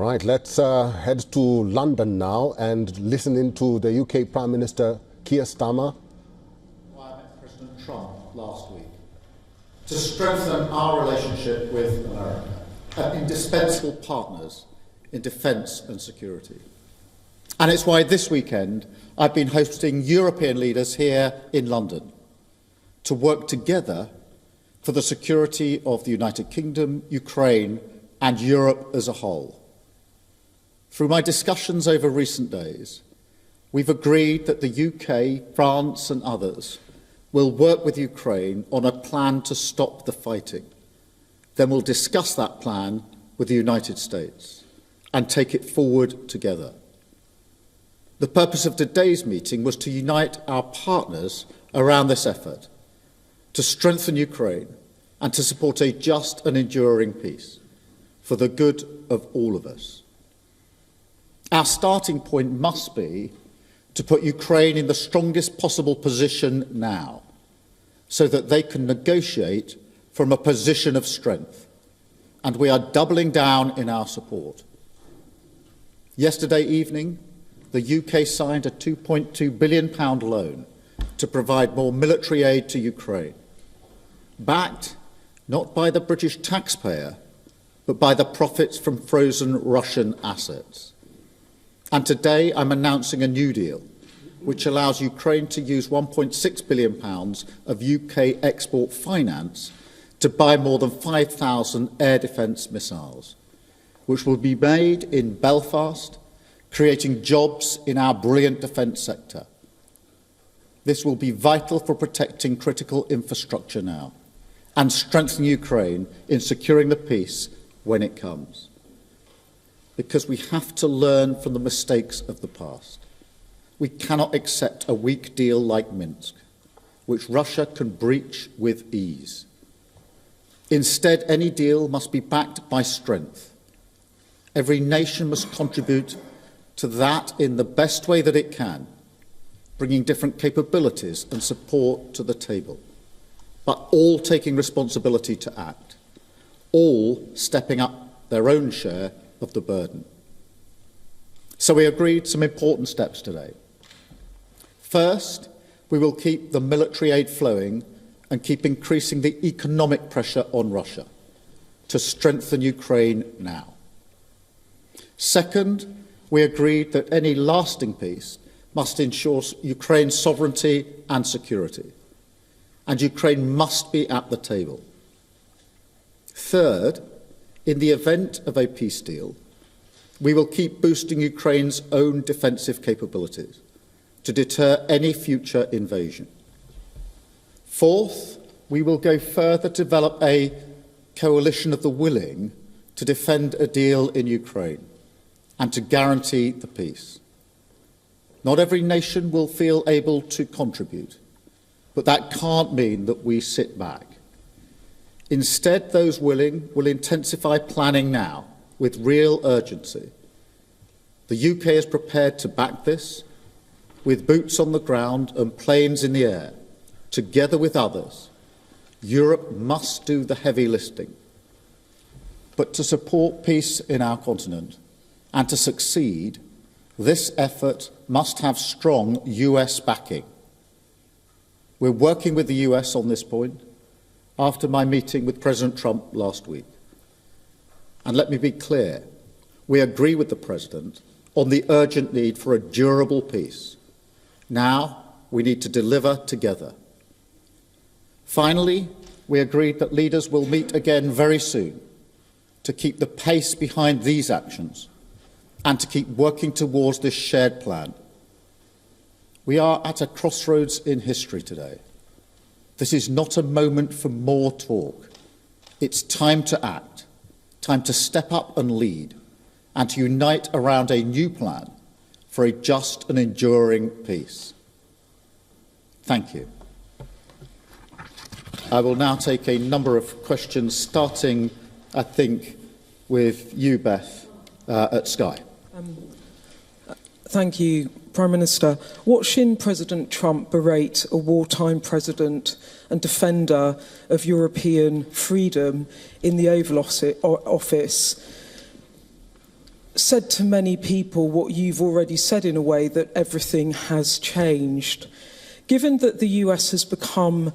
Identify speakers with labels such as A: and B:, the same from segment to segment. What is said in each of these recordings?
A: right, let's head to London now and listen into the UK Prime Minister Keir Starmer.
B: I met President Trump last week to strengthen our relationship with America, indispensable partners in defence and security. And it's why this weekend I've been hosting European leaders here in London to work together for the security of the United Kingdom, Ukraine and Europe as a whole. Through my discussions over recent days, we've agreed that the UK, France and others will work with Ukraine on a plan to stop the fighting. Then we'll discuss that plan with the United States and take it forward together. The purpose of today's meeting was to unite our partners around this effort, to strengthen Ukraine and to support a just and enduring peace for the good of all of us. Our starting point must be to put Ukraine in the strongest possible position now, so that they can negotiate from a position of strength, and we are doubling down in our support. Yesterday evening, the UK signed a £2.2 billion loan to provide more military aid to Ukraine, backed not by the British taxpayer, but by the profits from frozen Russian assets. And today I'm announcing a new deal, which allows Ukraine to use £1.6 billion of UK export finance to buy more than 5,000 air defence missiles, which will be made in Belfast, creating jobs in our brilliant defence sector. This will be vital for protecting critical infrastructure now and strengthening Ukraine in securing the peace when it comes. Because we have to learn from the mistakes of the past. We cannot accept a weak deal like Minsk, which Russia can breach with ease. Instead, any deal must be backed by strength. Every nation must contribute to that in the best way that it can, bringing different capabilities and support to the table, but all taking responsibility to act, all stepping up their own share of the burden. So we agreed some important steps today. First, we will keep the military aid flowing and keep increasing the economic pressure on Russia to strengthen Ukraine now. Second, we agreed that any lasting peace must ensure Ukraine's sovereignty and security, and Ukraine must be at the table. Third, in the event of a peace deal, we will keep boosting Ukraine's own defensive capabilities to deter any future invasion. Fourth, we will go further to develop a coalition of the willing to defend a deal in Ukraine and to guarantee the peace. Not every nation will feel able to contribute, but that can't mean that we sit back. Instead, those willing will intensify planning now with real urgency. The UK is prepared to back this with boots on the ground and planes in the air. Together with others, Europe must do the heavy lifting. But to support peace in our continent and to succeed, this effort must have strong US backing. We're working with the US on this point after my meeting with President Trump last week. And let me be clear, we agree with the President on the urgent need for a durable peace. Now we need to deliver together. Finally, we agreed that leaders will meet again very soon to keep the pace behind these actions and to keep working towards this shared plan. We are at a crossroads in history today. This is not a moment for more talk. It's time to act, time to step up and lead, and to unite around a new plan for a just and enduring peace. Thank you. I will now take a number of questions, starting, I think, with you, Beth, at Sky.
C: Thank you, Prime Minister. Watching President Trump berate a wartime president and defender of European freedom in the Oval Office said to many people what you've already said in a way, that everything has changed. Given that the US has become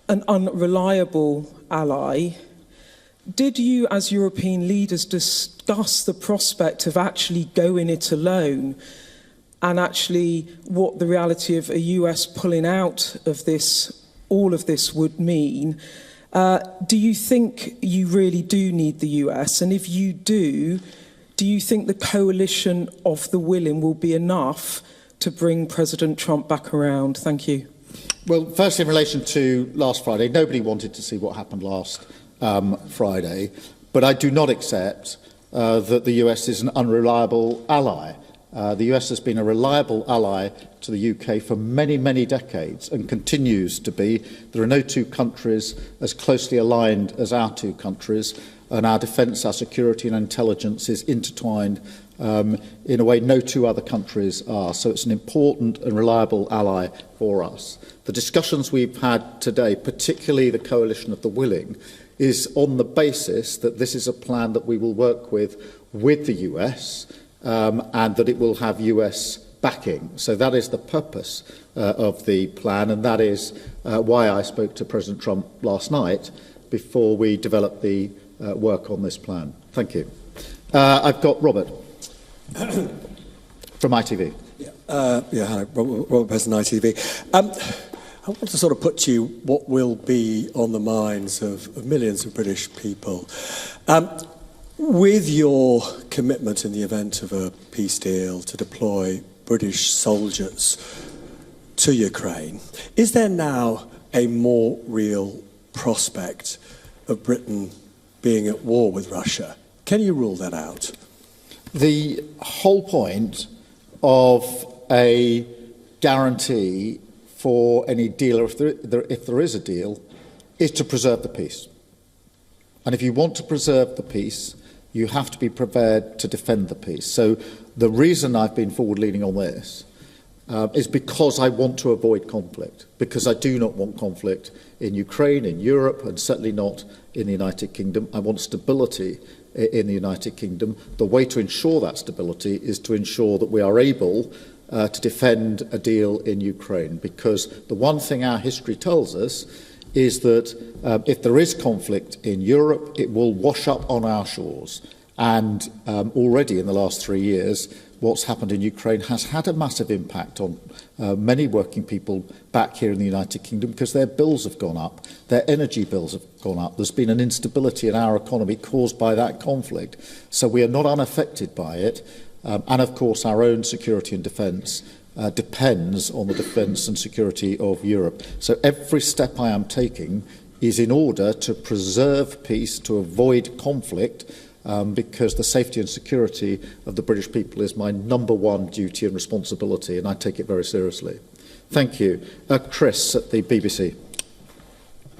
C: an unreliable ally, did you as European leaders discuss the prospect of actually going it alone, and actually what the reality of a US pulling out of this, all of this would mean? Do you think you really do need the US? And if you do you think the coalition of the willing will be enough to bring President Trump back around? Thank you.
B: Well, first, in relation to last Friday, nobody wanted to see what happened last Friday, but I do not accept that the US is an unreliable ally. The US has been a reliable ally to the UK for many, many decades and continues to be. There are no two countries as closely aligned as our two countries, and our defence, our security and intelligence is intertwined in a way no two other countries are. So it's an important and reliable ally for us. The discussions we've had today, particularly the coalition of the willing, is on the basis that this is a plan that we will work with the US, and that it will have US backing. So that is the purpose of the plan, and that is why I spoke to President Trump last night before we developed the work on this plan. Thank you. I've got Robert from ITV.
D: Hello, Robert Pearson, ITV. I want to sort of put to you what will be on the minds of millions of British people. With your commitment in the event of a peace deal to deploy British soldiers to Ukraine, is there now a more real prospect of Britain being at war with Russia? Can you rule that out?
B: The whole point of a guarantee for any deal, or if there is a deal, is to preserve the peace. And if you want to preserve the peace, you have to be prepared to defend the peace. So the reason I've been forward-leaning on this is because I want to avoid conflict, because I do not want conflict in Ukraine, in Europe, and certainly not in the United Kingdom. I want stability in the United Kingdom. The way to ensure that stability is to ensure that we are able to defend a deal in Ukraine, because the one thing our history tells us is that if there is conflict in Europe, it will wash up on our shores. And already in the last 3 years, what's happened in Ukraine has had a massive impact on many working people back here in the United Kingdom, because their bills have gone up, their energy bills have gone up. There's been an instability in our economy caused by that conflict. So we are not unaffected by it. And of course, our own security and defence depends on the defence and security of Europe. So every step I am taking is in order to preserve peace, to avoid conflict, because the safety and security of the British people is my number one duty and responsibility, and I take it very seriously. Thank you. Chris at the BBC.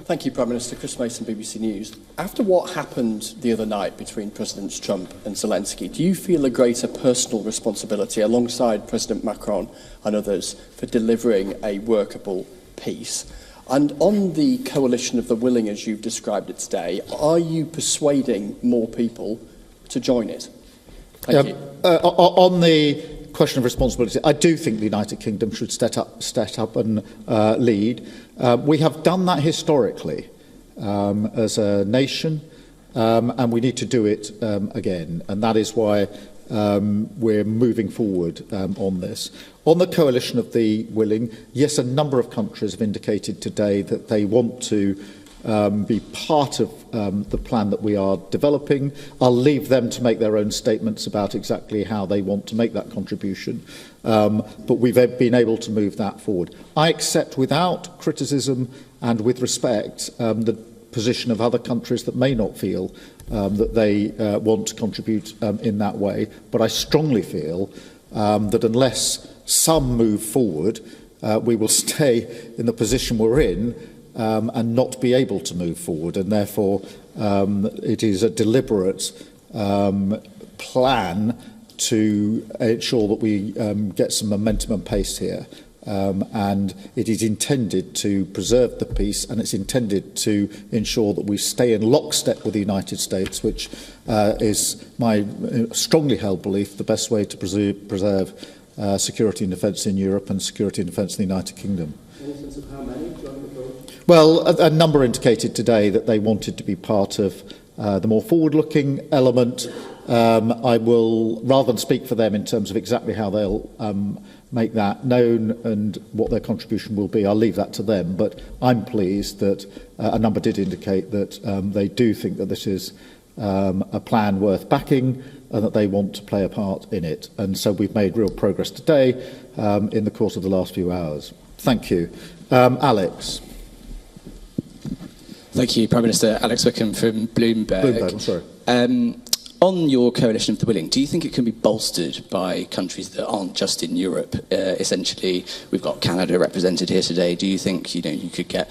E: Thank you, Prime Minister. Chris Mason, BBC News. After what happened the other night between Presidents Trump and Zelensky, do you feel a greater personal responsibility alongside President Macron and others for delivering a workable peace? And on the coalition of the willing, as you've described it today, are you persuading more people to join it? Thank you.
B: On the question of responsibility, I do think the United Kingdom should step up and lead. We have done that historically as a nation, and we need to do it again. And that is why we're moving forward on this. On the coalition of the willing, yes, a number of countries have indicated today that they want to be part of the plan that we are developing. I'll leave them to make their own statements about exactly how they want to make that contribution. But we've been able to move that forward. I accept without criticism and with respect the position of other countries that may not feel that they want to contribute in that way. But I strongly feel that unless some move forward, we will stay in the position we're in and not be able to move forward. And therefore, it is a deliberate plan to ensure that we get some momentum and pace here. and it is intended to preserve the peace, and it's intended to ensure that we stay in lockstep with the United States, which is my strongly held belief the best way to preserve security and defence in Europe and security and defence in the United Kingdom.
E: Any sense of how many?
B: Well, a number indicated today that they wanted to be part of the more forward-looking element. I will, rather than speak for them in terms of exactly how they'll make that known and what their contribution will be, I'll leave that to them. But I'm pleased that a number did indicate that they do think that this is a plan worth backing and that they want to play a part in it. And so we've made real progress today in the course of the last few hours. Thank you. Alex.
F: Thank you, Prime Minister. Alex Wickham from Bloomberg.
B: I'm sorry.
F: On your coalition of the willing, do you think it can be bolstered by countries that aren't just in Europe? Essentially, we've got Canada represented here today. Do you think you could get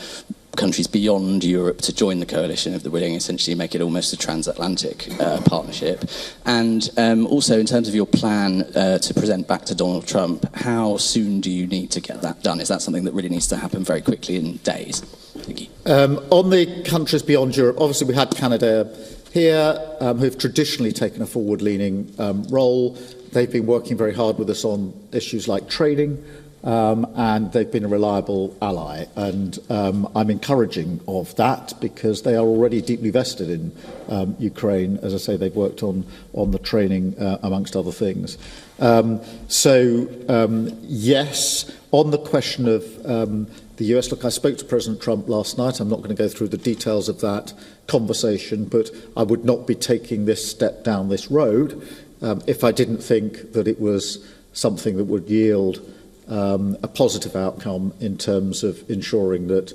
F: countries beyond Europe to join the coalition of the willing, essentially make it almost a transatlantic partnership? And also, in terms of your plan to present back to Donald Trump, how soon do you need to get that done? Is that something that really needs to happen very quickly in days? Thank you.
B: On the countries beyond Europe, obviously we had Canada here, who've traditionally taken a forward-leaning role. They've been working very hard with us on issues like trading, and they've been a reliable ally. And I'm encouraging of that because they are already deeply vested in Ukraine. As I say, they've worked on the training, amongst other things. Yes, on the question of the US, look, I spoke to President Trump last night. I'm not going to go through the details of that conversation, but I would not be taking this step down this road if I didn't think that it was something that would yield a positive outcome in terms of ensuring that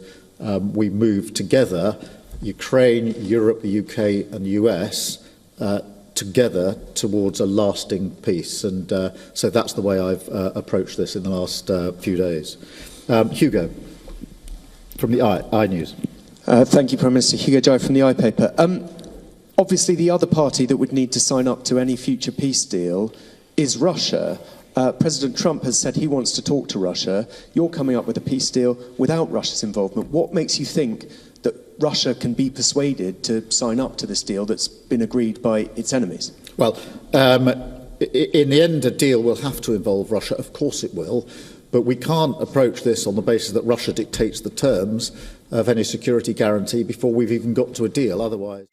B: we move together, Ukraine, Europe, the UK and the US, together towards a lasting peace. And so that's the way I've approached this in the last few days. Hugo, from the I News.
G: Thank you, Prime Minister. Hugo Jai from the I Paper. Obviously, the other party that would need to sign up to any future peace deal is Russia. President Trump has said he wants to talk to Russia. You're coming up with a peace deal without Russia's involvement. What makes you think that Russia can be persuaded to sign up to this deal that's been agreed by its enemies?
B: Well, in the end, a deal will have to involve Russia. Of course it will. But we can't approach this on the basis that Russia dictates the terms of any security guarantee before we've even got to a deal. Otherwise...